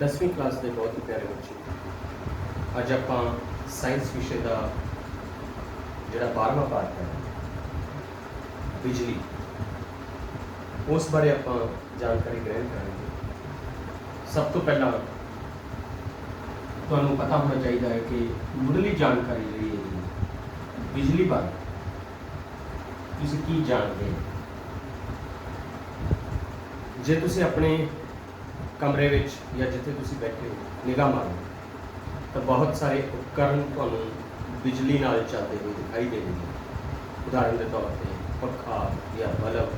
10वीं क्लास के बहुत ही प्यारे बच्चे अज आप साइंस विषय का जोड़ा 12वां पार्ट है बिजली उस बारे आप जानकारी ग्रहण करेंगे। सब तो पहला तो पता होना चाहिए है कि मुढ़ली जानकारी जी बिजली बारे तुसीं की जानते हैं। जे तुसीं अपने कमरे विच या जिथे तुसीं बैठे हो निगाह मारो तो बहुत सारे उपकरण तुहानूं बिजली नाल चलते हुए दिखाई देंगे। उदाहरण के तौर पर पखा या बल्ब,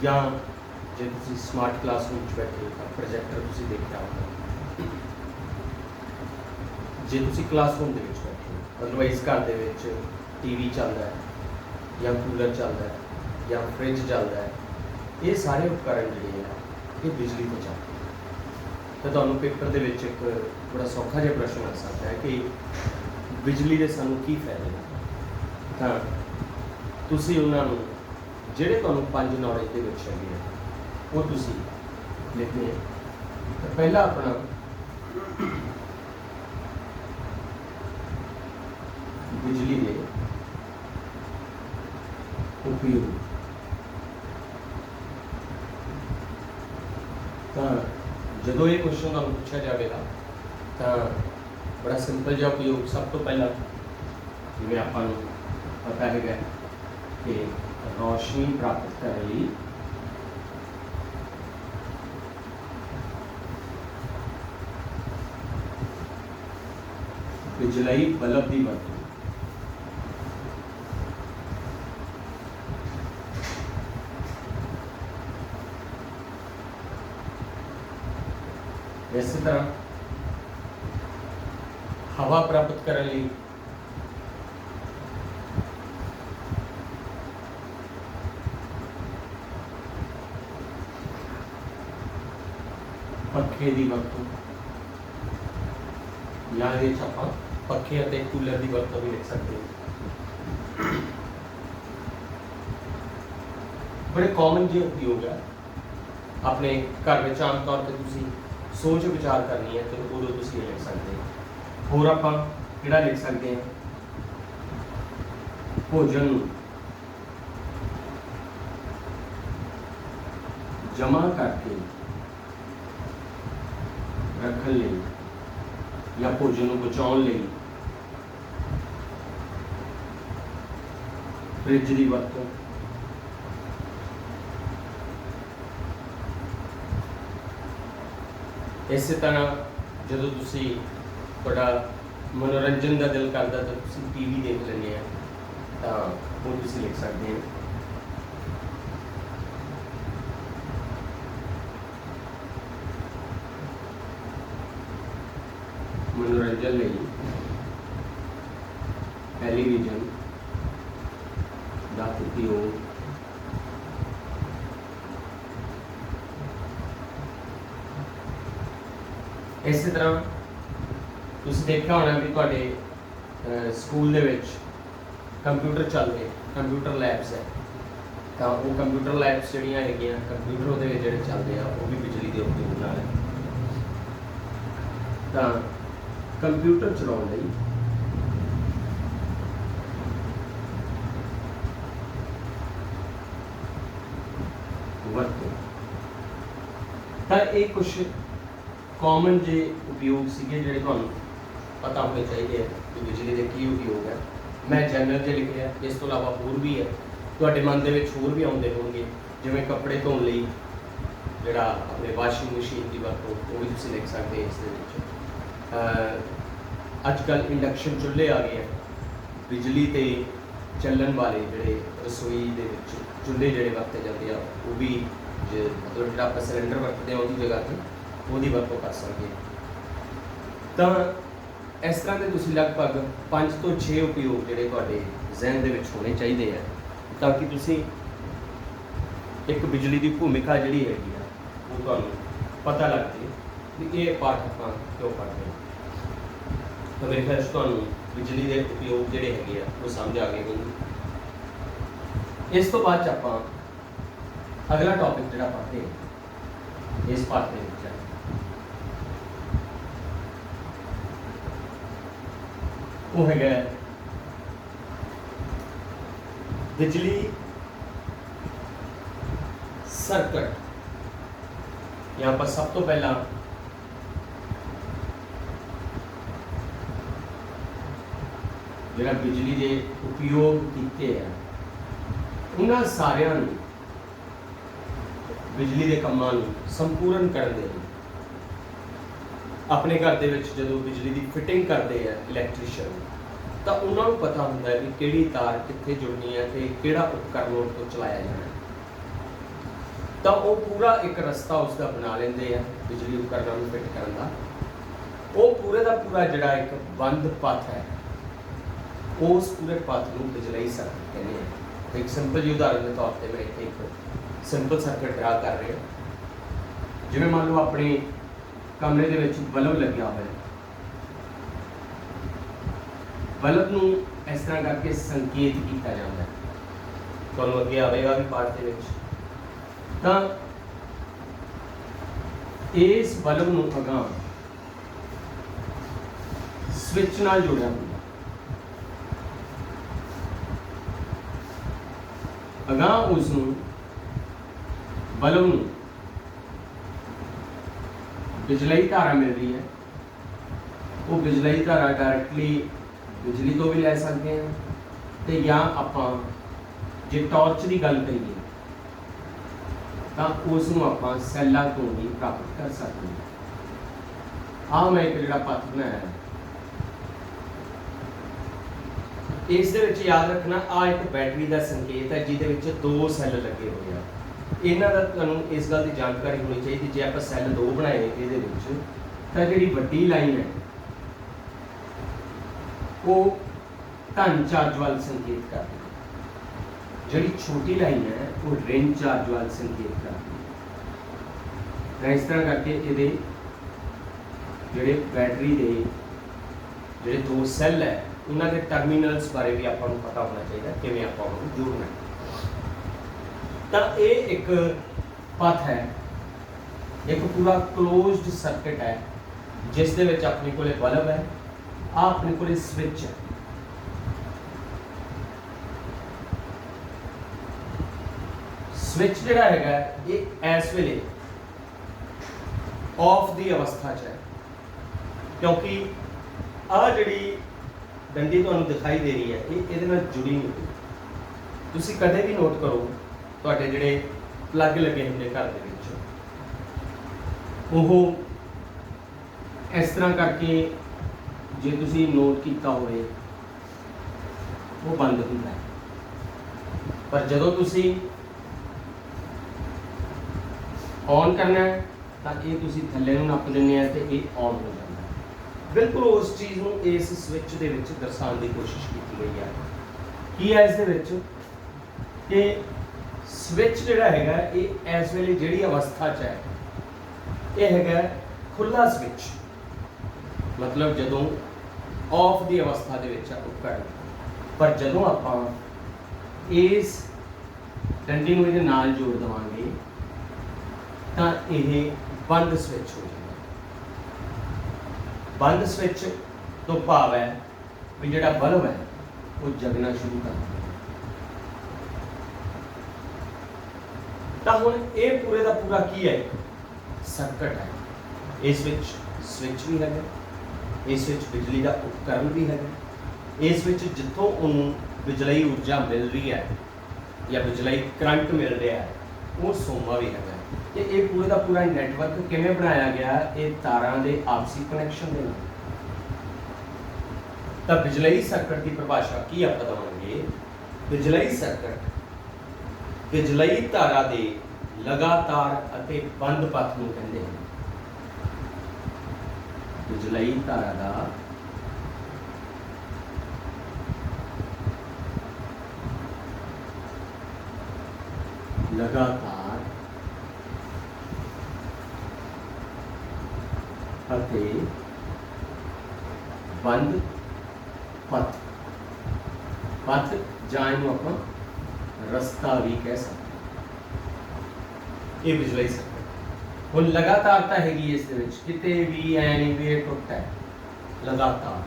या जे तुसीं स्मार्ट क्लासरूम बैठे हो तो प्रोजैक्टर तुसीं देखा होगा। जे तुसीं क्लासरूम के बैठे हो अदरवाइज घर दे विच टीवी चलता है या कूलर चलता है या फ्रिज चलता है, ये सारे उपकरण जिहड़े हैं ये बिजली पर चलते हैं। तो तुहानूं पेपर के विच एक बड़ा सौखा जिहा प्रश्न आ सकता है कि बिजली के सानूं की फायदे हैं। तो तुसीं उन्हां नूं जिहड़े तुहानूं 5 नॉलेज के विच हैगे वो तुसीं लिखने हैं। तो पहला अपना बिजली के उपयोग। तो जो ये क्वेश्चन तुहानूं पूछा जाएगा तो बड़ा सिंपल जिहा उपयोग सब तो पहला जिवें आपां नूं पता है कि रोशनी प्राप्त करने लई बिजलई बल्ब की वरतों। इस तरह हवा प्राप्त करने लई पखे की वरतों, या आप पखे और कूलर की वरतों भी लिख सकते हैं। बड़े कॉमन जो उपयोग है अपने घर में आम तौर पर तुसीं सोच विचार करनी है तो उदों तुसीं लिख सकते हैं। होर आपां किहड़ा लिख सकते हैं, भोजन जमा करके रखने लई या भोजन को बचाने लई फ्रिज की वरतों। इस तरह जो तुसी थोड़ा मनोरंजन का दिल करता तो तुसी टीवी देख लेंगे तो वो तुसी लिख सकते हैं। मनोरंजन लई टेलीविजन का उपयोग इस तरह तुसीं देखा होना भी तुहाडे स्कूल दे विच कंप्यूटर चलते कंप्यूटर लैब्स है तो वो कंप्यूटर लैब्स जिहड़ियां हैगियां कंप्यूटर उहदे विच जिहड़े चलते हैं वो भी बिजली के उपयोग नाल है। तो कंप्यूटर चलाउण लई वरतों। तो ये कुछ कॉमन जे उपयोग सीगे जिहड़े तुहानूं पता होने चाहिए कि बिजली के की उपयोग है। मैं जनरल जे लिखे है, इस तो इलावा होर भी है तुहाडे मन दे विच होर भी आउंदे होणगे जिवें कपड़े धोण लई जिहड़ा अपने वाशिंग मशीन की वरतों वो भी तुसीं लिख सकते हैं। इस दे विच अजकल इंडक्शन चुल्हे आ गए हैं, बिजली ते चलन वाले जिहड़े रसोई दे विच चुल्हे जिहड़े वरते जाते हैं वो भी मतलब जिहड़ा आपां सिलेंडर वरतते हैं उसकी जगह पर ਉਹਦੀ ਵਰਤੋਂ कर सकते। तो इस तरह के तुसीं लगभग 5 ਤੋਂ 6 उपयोग ਜਿਹੜੇ ਤੁਹਾਡੇ ਜ਼ਹਿਨ ਦੇ ਵਿੱਚ ਹੋਣੇ ਚਾਹੀਦੇ ਆ ताकि तुसीं एक बिजली की भूमिका जिहड़ी हैगी आ वो तुहानूं पता लग जाए कि ये पाठ आपां क्यों पढ़ते हैं। तो मेरे ख्याल तुहानूं बिजली के उपयोग जिहड़े हैगे आ वो समझ आ गए होणगे। इस तो बाद आपां अगला टॉपिक जिहड़ा पढ़ते हैं इस पाठ के विच वो है बिजली सर्किट। यहाँ पर सब तो पहला जो बिजली के उपयोग किए हैं उन्होंने सारिया बिजली के कामों संपूर्ण करने दे अपने घर के जो बिजली की फिटिंग करते हैं इलैक्ट्रीशियन, तो उन्होंने पता होंगे कि किहड़ी तार कित्थे जुड़नी है तो किहड़ा उपकरण उसको चलाया जाना है, तो वो पूरा एक रस्ता उसका बना लेंगे हैं बिजली उपकरणों फिट करने का। वो पूरे का पूरा जोड़ा एक बंद पथ है, उस पूरे पथ को बिजली सर्किट कहते हैं। एक सिंपल जी उदाहरण के तौर पर मैं इतने एक सिंपल सर्किट ड्रा कर रहे हैं। जिवें मान लो अपने कमरे के विच बल्ब लग्या हुआ है, बल्ब नूं इस तरह करके संकेत किया जाता है, तुहानूं अगे आवेगा भी पाठ के विच। तां इस बल्ब नूं अगां स्विच नाल जोड़िया हुंदा, अगां उसनूं बल्ब नूं बिजली धारा मिल रही है, वो बिजली धारा डायरैक्टली बिजली तो भी लै सकते हैं, तो या आपां जे टॉर्च की गल करिए तो उसनूं आपां सैलां तो भी प्राप्त कर सकते हैं। हाँ मैं एक जिहड़ा पथ बनाया इस दे विच याद रखना, आ एक बैटरी का संकेत है जिहदे विच 2 सैल लगे हुए हैं। इन्हां दा तुहानूं इस गल की जानकारी होनी चाहिए, जे आपां सैल 2 बनाए इहदे विच तां जिहड़ी वड्डी लाइन है वो धन चार्ज वाल संकेत करती है, जिहड़ी छोटी लाइन है वो ऋण चार्ज वाल संकेत करती है। इस तरह करके ये जिहड़े बैटरी के जिहड़े 2 सैल है उन्होंने के टर्मिनल्स बारे भी आपको पता होना चाहिए किवें आपां उन्हें जोड़ना है। तो ये एक पथ है, एक पूरा क्लोज्ड सर्किट है जिस दे विच अपने कोले बल्ब है, आ अपने कोले स्विच है। स्विच जिहड़ा हैगा ये इस वेले ऑफ दी अवस्था च है, क्योंकि आ जिहड़ी डंडी तुहानूं दिखाई दे रही है ये इहदे नाल जुड़ी नहीं हुई। तुसीं कदे भी नोट करो तुहाडे जिहड़े प्लग लगे हुंदे घर दे विच ओह इस तरह करके जे तुसीं नोट कीता होवे वो बंद हुंदा है, पर जदों तुसीं ऑन करना है तो ये तुसीं थल्ले नूं नप दिंदे आ ते ये ऑन हो जाता है। बिल्कुल उस चीज़ को इस स्विच के दर्शाने की कोशिश की गई है। की है इस कि स्विच जिहड़ा हैगा ये इस वेले जिहड़ी अवस्था च है ये हैगा खुला स्विच, मतलब जदों ऑफ दी अवस्था दे विच उपकरण, पर जदों आपां इस डंडी नूं इहदे नाल जोड़ देवांगे तां ये बंद स्विच हो जाएगा। बंद स्विच तो भाव है भी जिहड़ा बल्ब है वो जगना शुरू कर देगा। तो हुण ये पूरे का पूरा की है सर्किट है, इस स्विच भी है, इस बिजली का उपकरण भी है, इस जितों उन्होंने बिजली ऊर्जा मिल रही है या बिजली करंट मिल रहा है वो सोमा भी है। तो ये पूरे का पूरा नैटवर्क किवें बनाया गया, ये तारां दे आपसी कनैक्शन दे नाल। तो बिजली सर्किट की परिभाषा की आप देवांगे, बिजली सर्किट बिजली तारा दे लगातार अते बंद पथ नूं कहंदे हैं। बिजली तारा दा लगातार अते बंद पथ, पथ जां इहनूं आपां रस्ता भी कह सकते हैं। ये बिजली सर्किट हुण लगातारता हैगी इस दे विच, किते भी ऐ नहीं भी टुट है, लगातार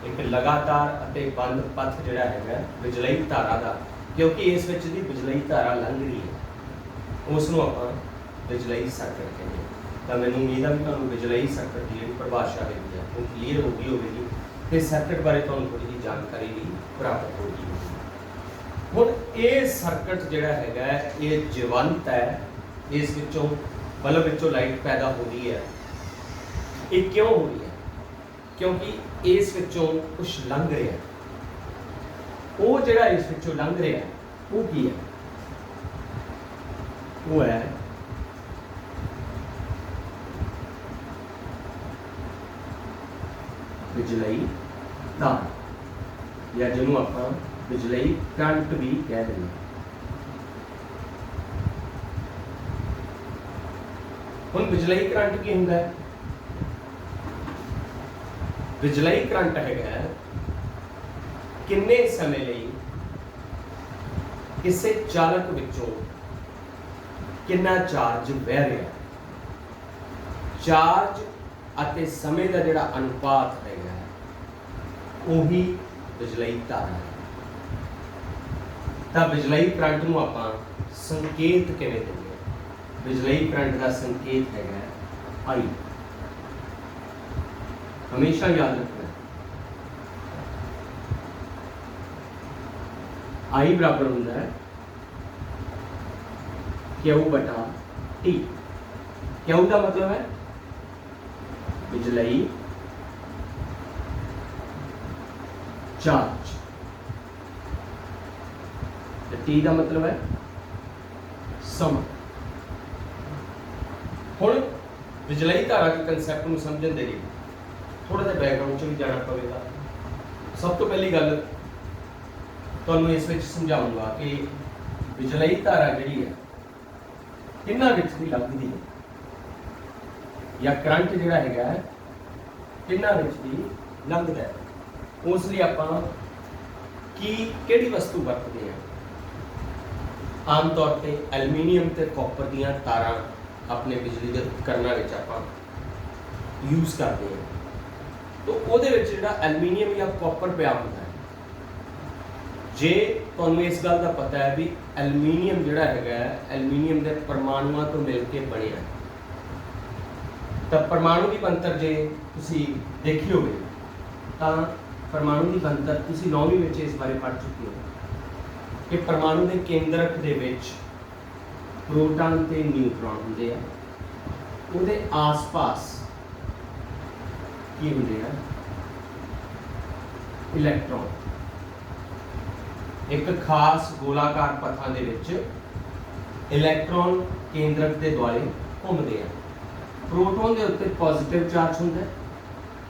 एक लगातार अते बंद पथ जिहड़ा हैगा बिजलई धारा का, क्योंकि इस विच दी बिजलई धारा लंघ रही है, उस नूं आपां बिजलई सर्किट कहते हैं। तो मैनूं उम्मीद है भी तुहानूं बिजलई सर्किट की जिहड़ी परिभाषा हैगी है वो क्लीयर हो गई होगी ते सर्किट बारे तुहानूं थोड़ी जी जानकारी भी प्राप्त हो गई होगी। हुण ये सर्किट जिहड़ा हैगा ये जीवंत है, इस विचों बल्ब विचों लाइट पैदा हो रही है। ये क्यों हो रही है? क्योंकि इस विचों कुछ लंघ रहा है, वो जिहड़ा इस विचों लंघ रहा है वो की है? वो है बिजलई तार, या जिन्हों आपां बिजलई करंट भी कह देंगे। हुण बिजलई करंट की हुंदा है? बिजलई करंट है किन्ने समय लई किसी चालक विचों कितना चार्ज बह रहा है, चार्ज अते समय का जिहड़ा अनुपात है उही बिजलई धारा है। तो बिजलई करंट नूं आपां संकेत किवें देंगे? बिजलई करंट का संकेत है आई। हमेशा याद रखना, आई बराबर होता है क्यू बटा टी। क्यू का मतलब है बिजलई चार्ज, टी का मतलब है समय। हुण बिजलई धारा के कंसैप्ट को समझण दे लई थोड़ा जिहा बैकग्राउंड भी जाना पवेगा। सब तो पहली गल तुहानूं इस विच समझाऊंगा कि बिजलई धारा जिहड़ी है किन्ना विच दी लंघदी है, या करंट जिहड़ा हैगा किन्ना विच दी लंघदा है। उस लई आपां किहड़ी वस्तु वरतदे हैं? आम तौर पर एलूमीनीयम ते कॉपर दीयां तारां अपने बिजली के उपकरणों विच आपां यूज़ करते हैं। तो ਉਹਦੇ ਵਿੱਚ ਜਿਹੜਾ ਐਲੂਮੀਨੀਅਮ ਜਾਂ ਕਾਪਰ ਪਿਆ ਹੁੰਦਾ ਹੈ, ਜੇ ਤੁਹਾਨੂੰ ਇਸ ਗੱਲ ਦਾ ਪਤਾ ਹੈ ਵੀ ਐਲੂਮੀਨੀਅਮ ਜਿਹੜਾ ਹੈਗਾ ਐਲੂਮੀਨੀਅਮ ਦੇ ਪਰਮਾਣੂਆਂ ਤੋਂ ਮਿਲ ਕੇ ਬਣਿਆ, ਤਾਂ ਪਰਮਾਣੂ ਦੀ ਬਣਤਰ ਜੇ ਤੁਸੀਂ ਦੇਖੀ ਹੋਵੇ ਤਾਂ ਪਰਮਾਣੂ ਦੀ ਬਣਤਰ ਤੁਸੀਂ 9ਵੀਂ ਵਿੱਚ ਇਸ ਬਾਰੇ ਪੜ੍ਹ ਚੁੱਕੇ ਹੋ ਕਿ ਪਰਮਾਣੂ ਦੇ ਕੇਂਦਰਕ ਦੇ ਵਿੱਚ ਪ੍ਰੋਟਾਨ ਤੇ ਨਿਊਟਰੋਨ ਹੁੰਦੇ ਆ, ਉਹਦੇ ਆਸ-ਪਾਸ की होंगे इलैक्ट्रॉन एक खास गोलाकार पथां दे विच इलैक्ट्रॉन केंद्रक के द्वारे घूमते हैं। प्रोटोन के उत्ते पॉजिटिव चार्ज होंदा है,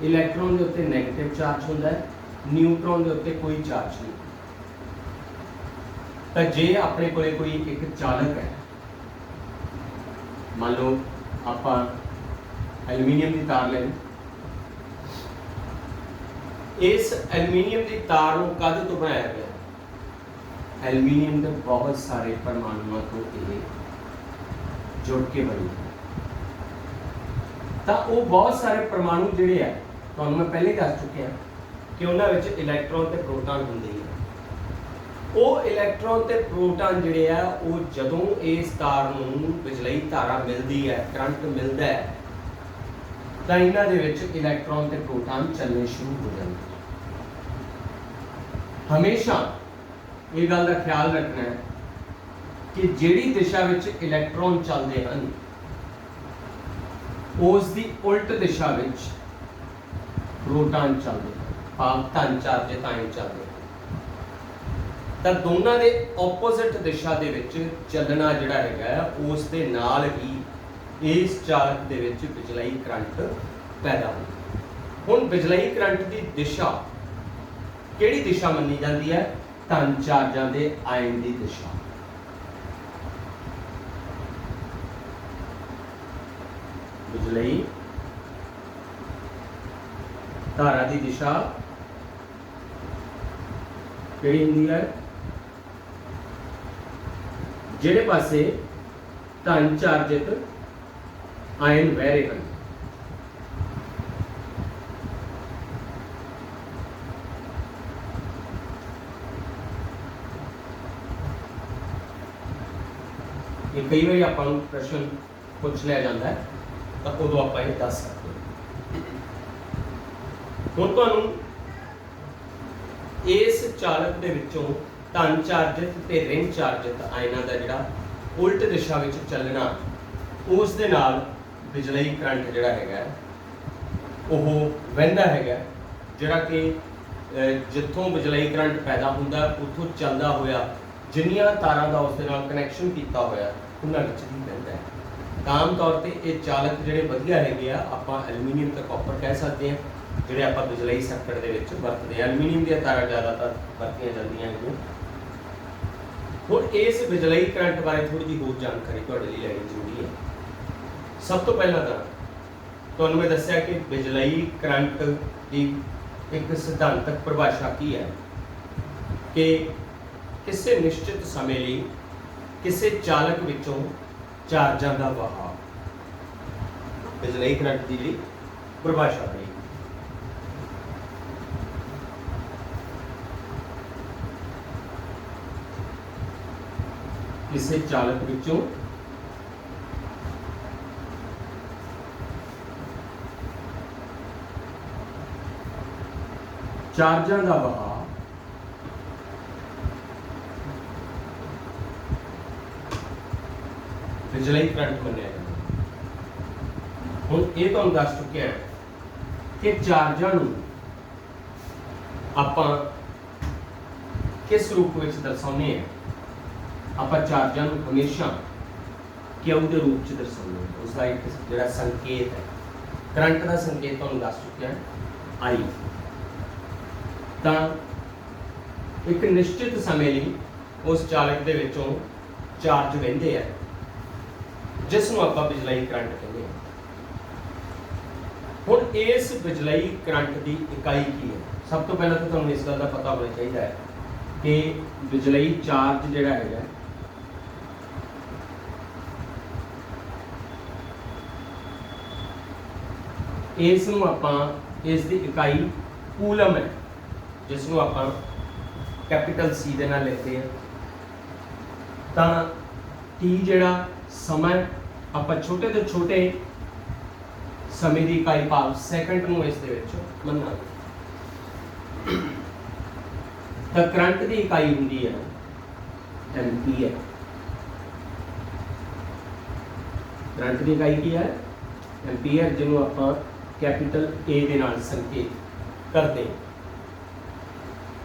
इलैक्ट्रॉन के उत्ते नैगेटिव चार्ज होंदा है, न्यूट्रॉन के उत्ते कोई चार्ज नहीं। तो जे अपने कोले कोई एक चालक है, मान लो आपां एलूमीनियम की तार लें, इस एलूमीनियम की तार को कद तो बनाया गया? एलूमीनियम के बहुत सारे परमाणुओं को जुड़ के बनी है। तो वो बहुत सारे परमाणु जिहड़े है तुहानूं मैं पहले दस चुकिया कि उन्हां विच इलैक्ट्रॉन ते प्रोटॉन हुंदे हैं। वो इलैक्ट्रॉन ते प्रोटॉन जिहड़े है वो जदों इस तार नूं बिजलई धारा मिलती है, करंट मिलता है, तो इन्हां दे विच इलैक्ट्रॉन ते प्रोटॉन चलने शुरू हो जाते। हमेशा ये गल का ख्याल रखना है कि जिहड़ी दिशा विच इलैक्ट्रॉन चलते हैं उस दी उल्ट दिशा विच प्रोटॉन चलते हैं, भाव धन चार्जित आयन चलते हैं। तो दोनों के ओपोजिट दिशा दे विच चलना जिहड़ा हैगा उस दे नाल ही इस चालक दे विच बिजलई करंट पैदा होंदा। हुण बिजलई करंट की दिशा किहड़ी दिशा मन्नी जाती है? धन चार्जां दे आयन की दिशा। बिजलई धारा की दिशा किहड़ी हुंदी है? जिहड़े पासे धन चार्जित आयन बह रहे हैं। कई बार आपां नूं प्रश्न पूछ लिया जाता है तो उदों आपां ये दस सकते हैं। हुण तुहानूं इस चालक दे विचों धन चार्जित ते ऋण चार्जित आयना का जिहड़ा उल्ट दिशा विच चलना उस दे नाल बिजलई करंट जिहड़ा हैगा वो वहिंदा हैगा, जिहड़ा कि जिथों बिजलई करंट पैदा हुंदा उत्थों चलदा होया जिन्नियां तारां दा उस दे नाल कनैक्शन कीता होया उन्हां विच ही पैंदा है। आम तौर पर ये चालक जिहड़े वधिया हैगे आ आपां एलूमीनीयम ते कॉपर कह सकते हैं, जिहड़े आपां बिजलई सर्किट दे विच वरतदे हैं। एलूमीनीयम दी तारां ज़्यादातर वरतियां जांदियां हैं। हुण इस बिजलई करंट बारे थोड़ी जी होर जानकारी तुहाडे लई लैणी जरूरी है। सब तो पहला तो तुहानूं मैं दस्सिया कि बिजलई करंट की एक सिद्धांतक परिभाषा की है कि किसी निश्चित समय लिए किसी चालक विचों चार्जां दा वहाव, बिजलई करंट की जी परिभाषा है। किसी चालक विचों चार्जां दा वहाव बिजलई करंट मन्निया जाता। हुण ये तुहानूं दस चुके हैं कि चार्जां नूं आपां किस रूप में दर्शाउने हैं। आपां चार्जां नूं हमेशा क्यू के रूप में दर्शाउने हैं। उसका एक जिहड़ा संकेत है, करंट का संकेत तुहानूं दस चुके हैं आई। तो एक निश्चित समय लिए उस चालक के विचों चार्ज वहिंदे है जिसनूं आपां बिजलई करंट कहते हैं। हुण इस बिजलई करंट की इकाई की है। सब तो पहले तो तुहानूं इस गल का पता होना चाहिए है कि बिजलई चार्ज जिहड़ा है इसनूं आपां इसकी इकाई कूलम है, जिसनूं आपां कैपिटल सी दे नाल लिखते हैं। तो टी जिहड़ा समय आपां छोटे तो छोटे समय की इकाई भाव सैकंड नूं इस दे विच मन्नांगे। तो करंट की इकाई हुंदी है एम्पीयर। करंट की इकाई की है एम्पीयर, जिन्हों आपां कैपिटल ए दे नाल संकेत करते हैं।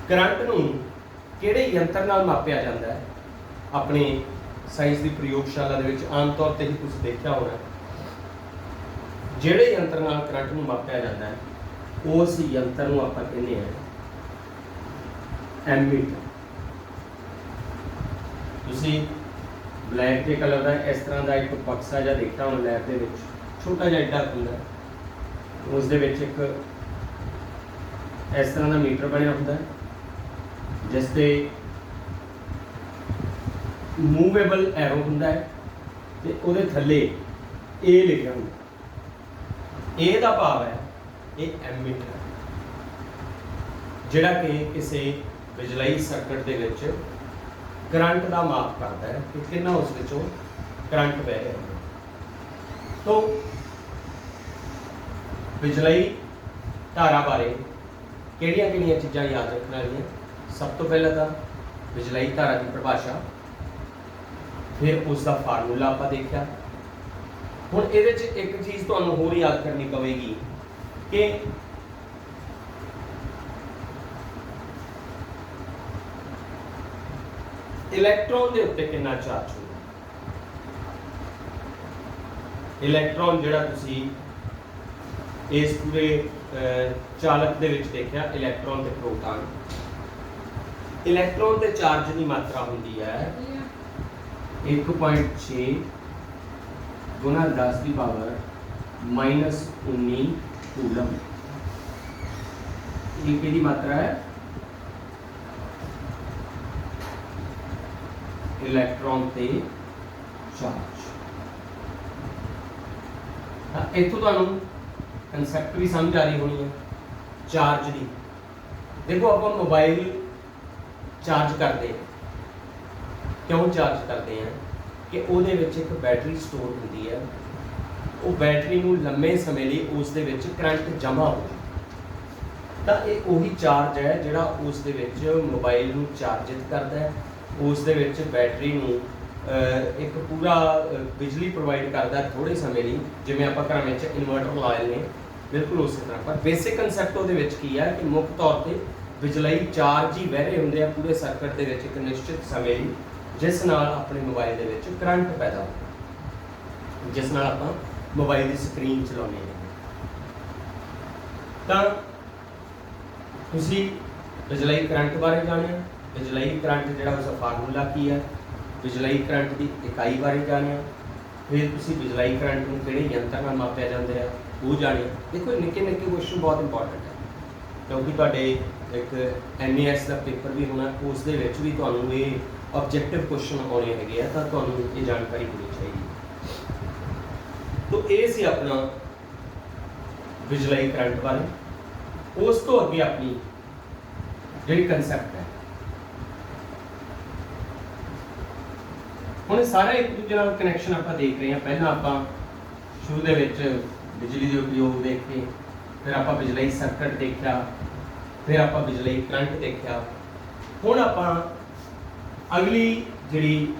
करंट नूं किहड़े यंत्र नाल मापिया जाता है? अपने साइंस की प्रयोगशाला दे विच आम तौर पर ही तुसीं देखिया होना, जिहड़े यंत्र नाल करंट नूं मापिया जाता है उस यंत्र नूं आपां कहने हैं एमीटर। तुसीं ब्लैक के कलर का इस तरह का एक बक्सा जिहा देखा होना लैब दे विच, छोटा जिहा एडा हुंदा, उस दे विच एक इस तरह का मीटर बनिया हुंदा जिसते मूवेबल एरो हुंदा है ते उहदे थल्ले ए लिखिया हुंदा। ए दा भाव है ये एमीटर, जिहड़ा कि किसी बिजलई सर्किट दे विच करंट का माप करता है कि कितना उस विचों करंट बह रहा है। तो बिजलई धारा बारे किहड़ियां चीज़ां याद रखने वालियां? सब तो पहला तो बिजलई धारा की परिभाषा, फिर उसका फार्मूला आपां देखा। हुण इहदे च एक चीज़ तुहानूं होर याद करनी पवेगी कि इलैक्ट्रॉन के उत्ते कितना चार्ज होगा। इलैक्ट्रॉन जिहड़ा तुसीं इस पूरे चालक दे विच देखिया, इलैक्ट्रॉन ते प्रोटॉन। इलैक्ट्रॉन के चार्ज की मात्रा होंदी है 1.6 गुना 10 की पावर -19 कूलम। ये किहदी मात्रा है? इलैक्ट्रॉन ते चार्ज। इत्थों तुहानूं कंसैप्ट भी समझ आ रही होनी है चार्ज की। देखो आप मोबाइल चार्ज करते हैं, क्यों चार्ज करते हैं कि ਉਹਦੇ ਵਿੱਚ ਇੱਕ ਬੈਟਰੀ ਸਟੋਰ ਹੁੰਦੀ ਹੈ, ਉਹ ਬੈਟਰੀ ਨੂੰ ਲੰਮੇ ਸਮੇਂ ਲਈ ਉਸ ਦੇ ਵਿੱਚ ਕਰੰਟ ਜਮ੍ਹਾਂ ਹੋ ਜਾਵੇ। ਤਾਂ ਇਹ ਉਹੀ ਚਾਰਜ ਹੈ ਜਿਹੜਾ ਉਸ ਦੇ ਵਿੱਚ ਮੋਬਾਈਲ ਨੂੰ ਚਾਰਜਿਤ ਕਰਦਾ ਹੈ, ਉਸ ਦੇ ਵਿੱਚ ਬੈਟਰੀ ਨੂੰ ਇੱਕ ਪੂਰਾ ਬਿਜਲੀ ਪ੍ਰੋਵਾਈਡ ਕਰਦਾ ਥੋੜ੍ਹੇ ਸਮੇਂ ਲਈ, ਜਿਵੇਂ ਆਪਾਂ ਘਰਾਂ ਵਿੱਚ ਇਨਵਰਟਰ ਲਾਏ ਨੇ ਬਿਲਕੁਲ ਉਸੇ ਤਰ੍ਹਾਂ। ਪਰ ਬੇਸਿਕ ਕਨਸੈਪਟ ਉਹਦੇ ਵਿੱਚ ਕੀ ਹੈ ਕਿ ਮੁੱਖ ਤੌਰ 'ਤੇ ਬਿਜਲਈ ਚਾਰਜ ਹੀ ਵਹਿ ਰਹੇ ਹੁੰਦੇ ਆ ਪੂਰੇ ਸਰਕਟ ਦੇ ਵਿੱਚ ਇੱਕ ਨਿਸ਼ਚਿਤ ਸਮੇਂ ਲਈ, ਜਿਸ ਨਾਲ ਆਪਣੇ ਮੋਬਾਈਲ ਦੇ ਵਿੱਚ ਕਰੰਟ ਪੈਦਾ ਹੁੰਦਾ, ਜਿਸ ਨਾਲ ਆਪਾਂ ਮੋਬਾਈਲ ਦੀ ਸਕਰੀਨ ਚਲਾਉਂਦੇ ਹਾਂ। ਤਾਂ ਤੁਸੀਂ ਬਿਜਲਈ ਕਰੰਟ ਬਾਰੇ ਜਾਣਿਆ, ਬਿਜਲਈ ਕਰੰਟ ਜਿਹੜਾ ਉਸਦਾ ਫਾਰਮੂਲਾ ਕੀ ਹੈ, ਬਿਜਲਈ ਕਰੰਟ ਦੀ ਇਕਾਈ ਬਾਰੇ ਜਾਣਿਆ, ਫਿਰ ਤੁਸੀਂ ਬਿਜਲਈ ਕਰੰਟ ਨੂੰ ਕਿਹੜੇ ਯੰਤਰ ਨਾਲ ਮਾਪਿਆ ਜਾਂਦੇ ਆ ਉਹ ਜਾਣਿਆ। ਦੇਖੋ ਨਿੱਕੇ ਨਿੱਕੇ ਕੁਐਸਚਨ ਬਹੁਤ ਇੰਪੋਰਟੈਂਟ ਹੈ, ਕਿਉਂਕਿ ਤੁਹਾਡੇ ਇੱਕ MES ਦਾ ਪੇਪਰ ਵੀ ਹੋਣਾ, ਉਸ ਦੇ ਵਿੱਚ ਵੀ ਤੁਹਾਨੂੰ ਇਹ ਆਬਜੈਕਟਿਵ ਕੁਐਸਚਨ ਆਉਣੇ ਹੈਗੇ ਆ, ਤਾਂ ਤੁਹਾਨੂੰ ਇਹ ਜਾਣਕਾਰੀ ਹੋਣੀ ਚਾਹੀਦੀ। ਤਾਂ ਇਹ ਸੀ ਆਪਣਾ ਬਿਜਲਈ ਕਰੰਟ ਬਾਰੇ। ਉਸ ਤੋਂ ਅੱਗੇ ਆਪਣੀ ਜਿਹੜੀ ਕਨਸੈਪਟ ਹੈ, ਹੁਣ ਸਾਰਾ ਇੱਕ ਦੂਜੇ ਨਾਲ ਕਨੈਕਸ਼ਨ ਆਪਾਂ ਦੇਖ ਰਹੇ ਹਾਂ। ਪਹਿਲਾਂ ਆਪਾਂ ਸ਼ੁਰੂ ਦੇ ਵਿੱਚ ਬਿਜਲੀ ਦੇ ਉਪਯੋਗ ਦੇਖੇ, ਫਿਰ ਆਪਾਂ ਬਿਜਲਈ ਸਰਕਟ ਦੇਖਿਆ, ਫਿਰ ਆਪਾਂ ਬਿਜਲਈ ਕਰੰਟ ਦੇਖਿਆ। ਹੁਣ ਆਪਾਂ ਅਗਲੀ ਜਿਹੜੀ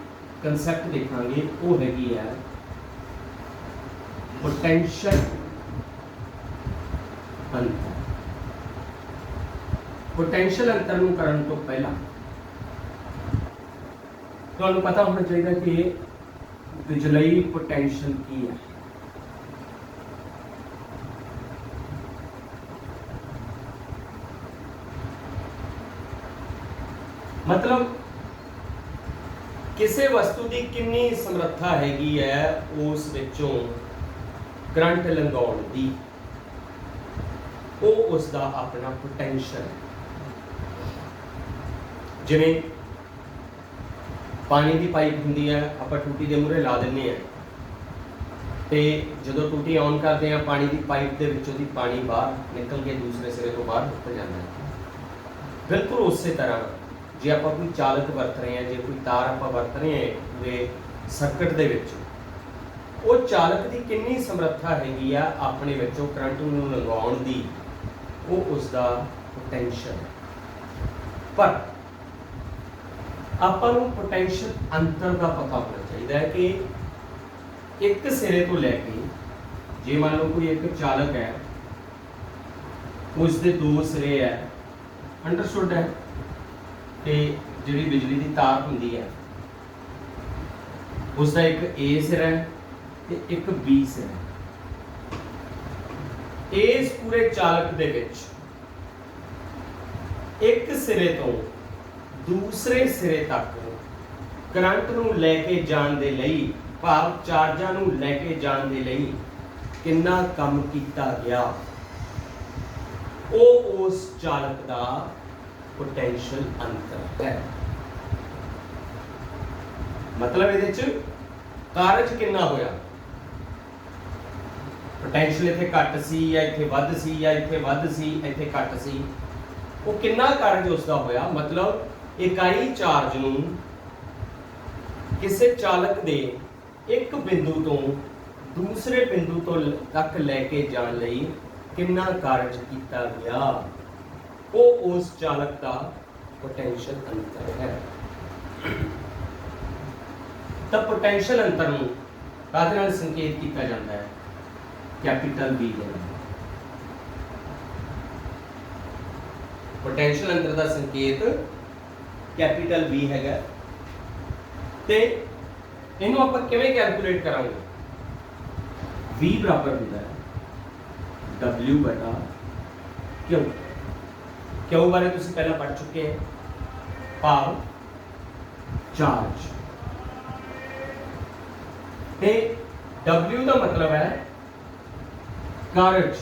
ਕਨਸੈਪਟ ਦੇਖਾਂਗੇ ਉਹ ਹੈਗੀ ਹੈ ਪੋਟੈਂਸ਼ੀਅਲ ਅੰਤਰ। ਪੋਟੈਂਸ਼ੀਅਲ ਅੰਤਰ ਨੂੰ ਕਰਨ ਤੋਂ ਪਹਿਲਾਂ ਤੁਹਾਨੂੰ ਪਤਾ ਹੋਣਾ ਚਾਹੀਦਾ ਕਿ ਬਿਜਲਈ ਪੋਟੈਂਸ਼ੀਅਲ ਕੀ ਹੈ। मतलब किसी वस्तु की कितनी समर्था हैगी है उस विचों करंट लंघाउण दी, वो उसका अपना पोटेंशियल है। जिवें पानी की पाइप हुंदी है, आप टूटी के मूहरे ला दिंदे हैं, तो जो टूटी ऑन करते हैं पानी की पाइप के विचों दी पानी बाहर निकल के दूसरे सिरे तो बाहर निकल जाता है। बिल्कुल उस तरह जे आप कोई चालक वरत रहे हैं, जो कोई तार आप वरत रहे हैं पूरे सर्किट दे विच, वो चालक की कितनी समर्था हैगी आ अपने विचों करंट नूं लंघाउण दी, वो उसका पोटेंशियल है। पर आपां नूं पोटेंशियल अंतर का पता होना चाहिए है कि एक सिरे तो लैके, जे मान लो कोई एक चालक है, उसके दो सिरे है, अंडरस्टूड है, ਤੇ ਜਿਹੜੀ ਬਿਜਲੀ ਦੀ ਤਾਰ ਹੁੰਦੀ ਹੈ ਉਸ ਦਾ ਇੱਕ A ਸਿਰਾ ਹੈ ਤੇ ਇੱਕ B ਸਿਰਾ ਹੈ। ਇਸ ਪੂਰੇ ਚਾਲਕ ਦੇ ਵਿੱਚ ਇੱਕ ਸਿਰੇ ਤੋਂ ਦੂਸਰੇ ਸਿਰੇ ਤੱਕ ਕਰੰਟ ਨੂੰ ਲੈ ਕੇ ਜਾਣ ਦੇ ਲਈ, ਭਾਵ ਚਾਰਜਾਂ ਨੂੰ ਲੈ ਕੇ ਜਾਣ ਦੇ ਲਈ ਕਿੰਨਾ ਕੰਮ ਕੀਤਾ ਗਿਆ, ਉਹ ਉਸ ਚਾਲਕ ਦਾ पोटेंशियल अंतर है। मतलब ये कारज कितना होया, पोटेंशियल इत्थे घट सी या इत्थे वध सी या इत्थे वध सी इत्थे घट सी, वो कितना कारज उसका होया। मतलब इकाई चार्ज नूं किसी चालक दे एक बिंदु तो दूसरे बिंदु तो तक लैके जाण लई कितना कारज किया गया, वो उस चालक का पोटेंशियल अंतर है। तब पोटेंशियल अंतर नूं काहदे नाल संकेत किया जाता है, कैपिटल B दे नाल। पोटेंशियल अंतर का संकेत कैपिटल B हैगा, ते इहनूं आपां किवें कैलकुलेट करांगे। V बराबर होंदा है W बटा Q। क्यों बारे तुसीं पहला पढ़ चुके हैं, भाव चार्ज, ते W का मतलब है कारज।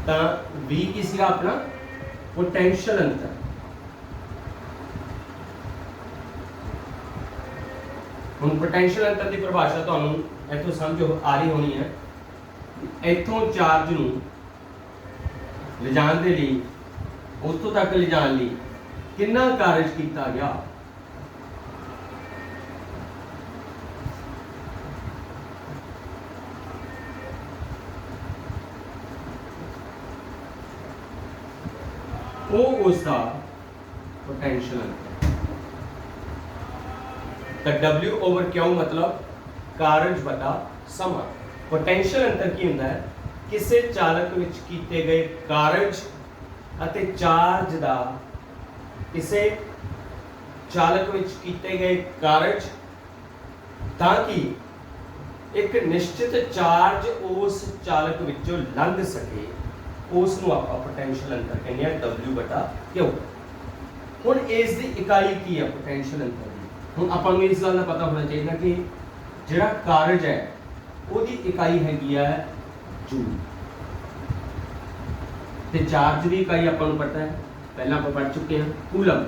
तो V की सीगा अपना पोटेंशियल अंतर। हुण पोटेंशियल अंतर की परिभाषा तुहानूं इत्थों समझ आ रही होनी है। इत्थों चार्ज नूं लिजाण दे लई, उत्थों तक लिजाण लई कितना कारज किया गया। वो उसका पोटेंशियल अंतर। तो W ओवर क्यू मतलब कारज बटा समा। पोटेंशियल अंतर की होता है किसी चालक विच कीते गए कारज अते चार्ज दा किसी चालक विच कीते गए कारज ताकि एक निश्चित चार्ज उस चालक विचों लंघ सके, उस नूं आपां पोटेंशियल अंतर कहने हैं W बटा क्यू। हुण इस दी इकाई की है पोटेंशियल अंतर दी। हुण आपां नूं इस गल दा पता होना चाहिए कि जिहड़ा कारज है ਉਹਦੀ इकाई हैगी है जूल ते चार्ज की इकाई आपां नूं पता है, पहला आपां पढ़ चुके हैं कूलम।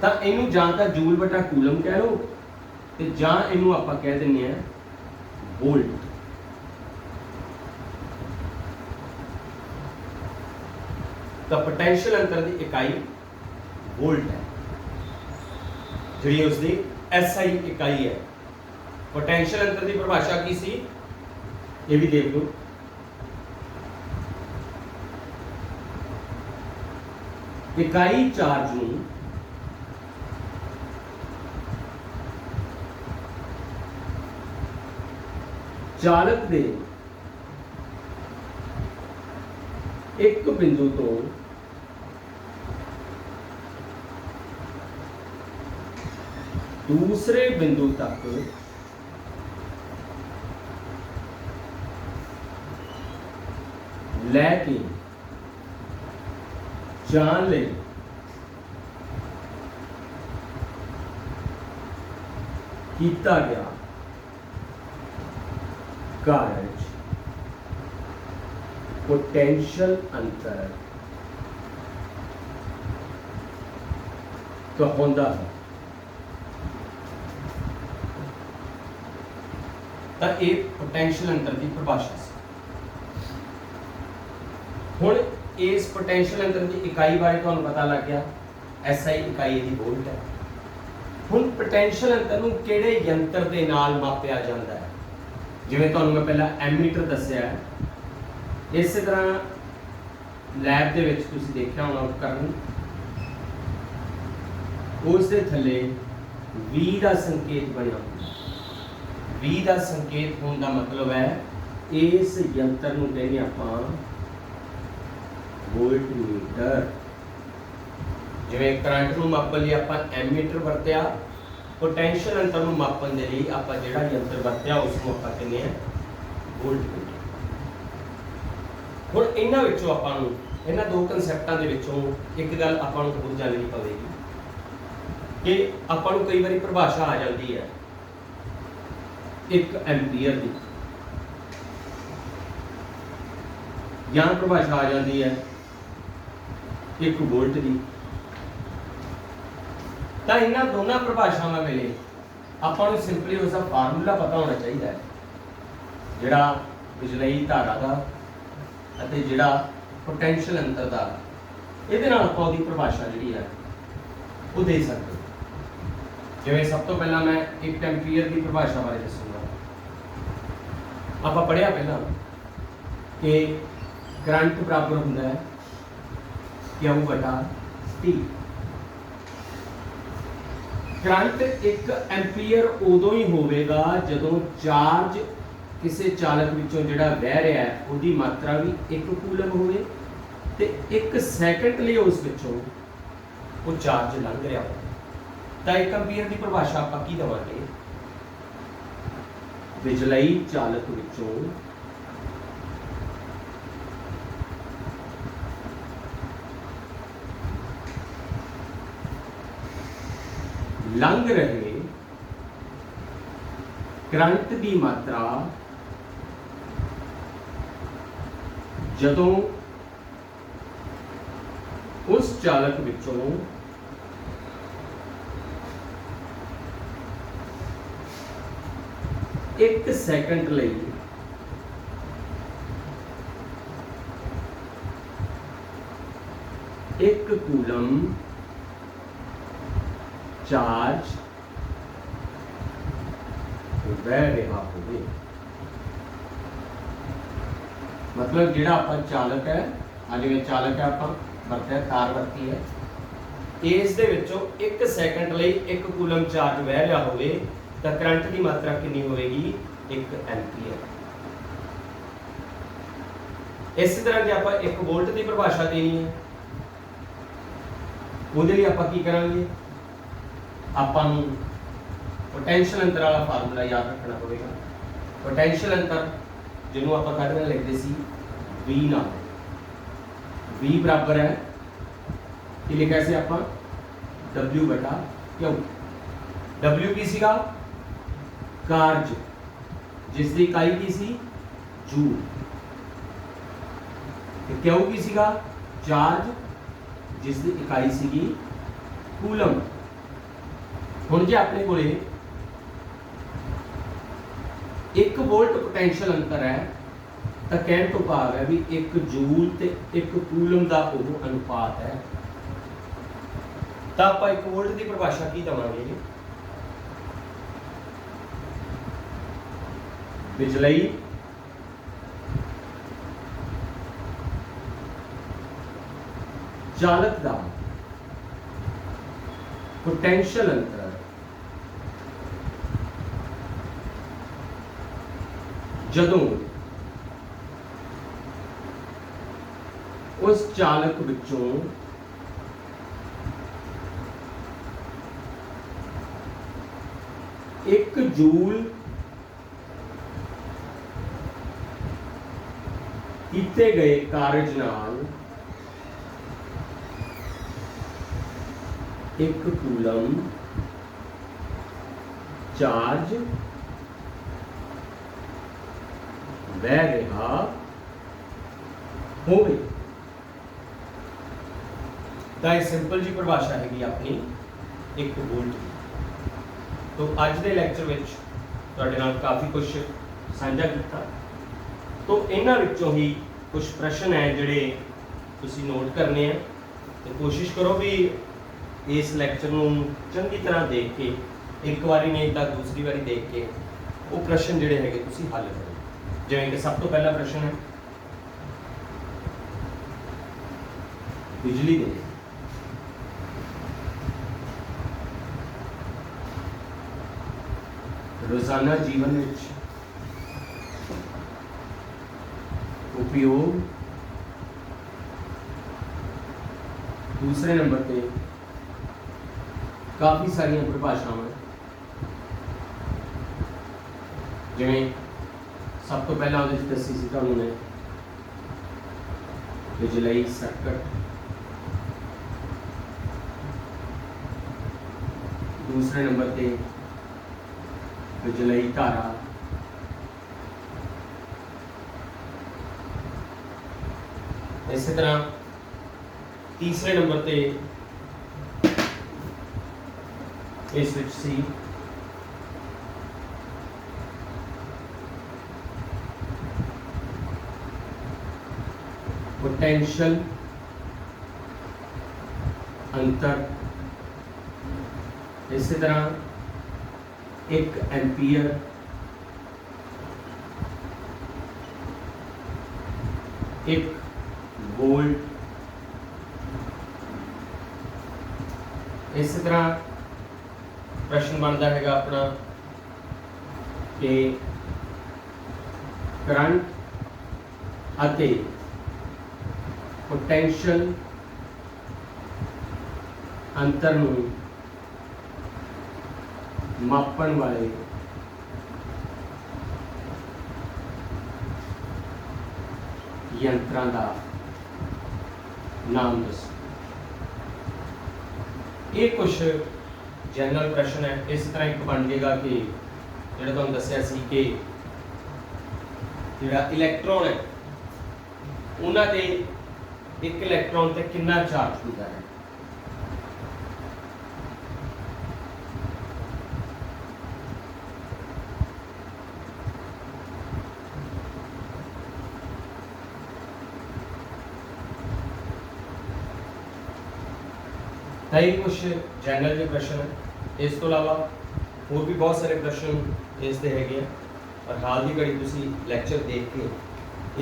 तो इनू जां तां जूल बटा कूलम कह लो ते जां इनू आपां कह दिंदे हैं वोल्ट। तो पोटेंशियल अंतर की इकाई वोल्ट है, जिहड़ी उसकी SI इकाई है। पोटेंशियल अंतर की परिभाषा की सी, ये भी देख लो। इकाई चार्ज नूं चालक दे एक बिंदु तो दूसरे बिंदु तक लैके जान ले कीता गया कारज पोटेंशियल अंतर कहौंदा है। तो ये पोटेंशियल अंतर की परिभाषा। हुण इस पोटेंशियल अंतर की इकाई बारे तुहानूं पता लग गया, SI इकाई दी वोल्ट है। हुण पोटेंशियल अंतर नूं किहड़े यंत्र दे नाल मापिया जांदा है, जिवें तुहानूं मैं पहला एमीटर दस्सिया है, इस तरह लैब दे विच तुसीं देखिया होना उपकरण, उस दे थल्ले V दा संकेत बनिया। V दा संकेत होने का मतलब है इस यंत्र नूं कहने आपां वोल्टमीटर। जिवें करंट नूं मापन लई आपां एमीटर वरत्या, पोटेंशियल अंतर नूं मापन दे लई आपां जिहड़ा यंत्र वरत्या उस नूं आपां कहने आ वोल्टमीटर। हुण इन्हां विचों आपां नूं इन्हां दो कंसैप्टां दे विचों एक गल आपां नूं होर जाननी पवेगी कि आपां नूं कई वारी परिभाषा आ जाती है एक एम्पीयर की, या परिभाषा आ जाती है एक वोल्ट की। तो इन्हां दोनों परिभाषावां वेले आपां नूं सिंपली उसका फार्मूला पता होना चाहिए, जिहड़ा बिजलई धारा का अते जिहड़ा पोटेंशियल अंतर का, इहदे नाल आपां उहदी परिभाषा जिहड़ी है वो दे सकते। जिवें सब तो पहला मैं एक एम्पीयर की परिभाषा बारे दसूंगा। आपां पढ़िया पहला कि करंट बराबर हुंदा है क्यू बटा टी। करंट एक एम्पीयर उदों ही होवेगा जदों चार्ज किसी चालक विचों जिहड़ा बह रहा है उसकी मात्रा भी एक कूलम होवे ते एक सैकंड लिए उस विचों वो चार्ज लंघ रहा हो। तो एक एम्पीयर की परिभाषा आपां की देवांगे, बिजलई चालक विचों लंघ रहे करंट की मात्रा जदों उस चालक विचों एक सैकंड लई एक कूलम चार्ज वह रहा होवे। मतलब जिहड़ा आपां चालक है, जिवें चालक है आपां वरतिया तार वरती है, इस दे विचों 1 सैकेंड लई 1 कूलम चार्ज वह रहा होवे तां करंट की मात्रा कितनी होगी? 1 एम्पीयर। इस तरह जे आपां 1 वोल्ट की परिभाषा देनी है, ਉਹਦੇ ਲਈ ਆਪਾਂ ਕੀ ਕਰਾਂਗੇ? ਆਪਾਂ ਨੂੰ पोटेंशियल अंतर वाला फार्मूला याद रखना पड़ेगा। पोटेंशियल अंतर जिन्हों आप कढ़ लिखते सी V नाल, V बराबर है कि लिखा से आप W बटा क्यू। W की सीगा? कार्ज, जिसकी इकाई की सी? जूल। क्यू की सीगा? चार्ज, जिसकी इकाई सीगी कूलम। हुण जे अपने कोले 1 वोल्ट पोटेंशियल अंतर है तो कहने तो भाव है भी 1 जूल ते 1 कूलम का वो अनुपात है। तो आप 1 वोल्ट की परिभाषा की देवांगे? बिजलई चालक का पोटेंशियल अंतर जदों उस चालक विचों 1 जूल किए गए कार्य नाल 1 कूलम चार्ज वह रहा होवे। तो ये सिंपल जी परिभाषा हैगी अपनी 1 वोल्ट की। तो अज के लैक्चर में तुहाडे नाल काफ़ी कुछ साझा किया। तो इन्हां विच्चों ही कुछ प्रश्न है जिहड़े तुसीं नोट करने हैं। तो कोशिश करो भी इस लैक्चर नूं चंगी तरह देख के, एक बारी नहीं तो दूसरी बारी देख के वो प्रश्न जिहड़े हैगे तुसीं हल करो। जिवें कि सब तो पहला प्रश्न है बिजली दे रोजाना जीवन में उपयोग। दूसरे नंबर पे काफ़ी सारिया परिभाषावां, जिवें सब तो पहला उहदे विच दस्सी सी तुहानूं मैं बिजलई सर्किट। दूसरे नंबर पे बिजलई धारा। इस तरह तीसरे नंबर पे इस विच सी पोटेंशियल अंतर। इसी तरह 1 एम्पीयर, 1 वोल्ट। इस तरह प्रश्न बनता है अपना कि करंट अते पोटेंशियल अंतर नूं मापन वाले यंत्रां दा नाम दसो। ये कुछ जनरल प्रश्न है। इस तरह एक बन जाएगा कि जिहड़ा तुहानूं दस्सिया सी कि जिहड़ा इलैक्ट्रॉन है उन्हां दे एक इलैक्ट्रॉन ते कितना चार्ज होता है। ਤਾਂ ਇਹ ਕੁਝ ਜਨਰਲ ਜਿਹੇ ਪ੍ਰਸ਼ਨ ਹੈ। ਇਸ ਤੋਂ ਇਲਾਵਾ ਹੋਰ ਵੀ ਬਹੁਤ ਸਾਰੇ ਪ੍ਰਸ਼ਨ ਇਸ ਦੇ ਹੈਗੇ ਆ, ਪਰ ਹਾਲ ਦੀ ਘੜੀ ਤੁਸੀਂ ਲੈਕਚਰ ਦੇਖ ਕੇ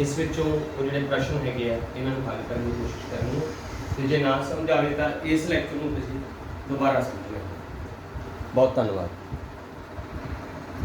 ਇਸ ਵਿੱਚੋਂ ਉਹ ਜਿਹੜੇ ਪ੍ਰਸ਼ਨ ਹੈਗੇ ਆ ਇਹਨਾਂ ਨੂੰ ਹੱਲ ਕਰਨ ਦੀ ਕੋਸ਼ਿਸ਼ ਕਰਨੀ ਹੈ, ਤੇ ਜੇ ਨਾ ਸਮਝ ਆਵੇ ਤਾਂ ਇਸ ਲੈਕਚਰ ਨੂੰ ਤੁਸੀਂ ਦੁਬਾਰਾ ਸਮਝਣਾ। ਬਹੁਤ ਧੰਨਵਾਦ।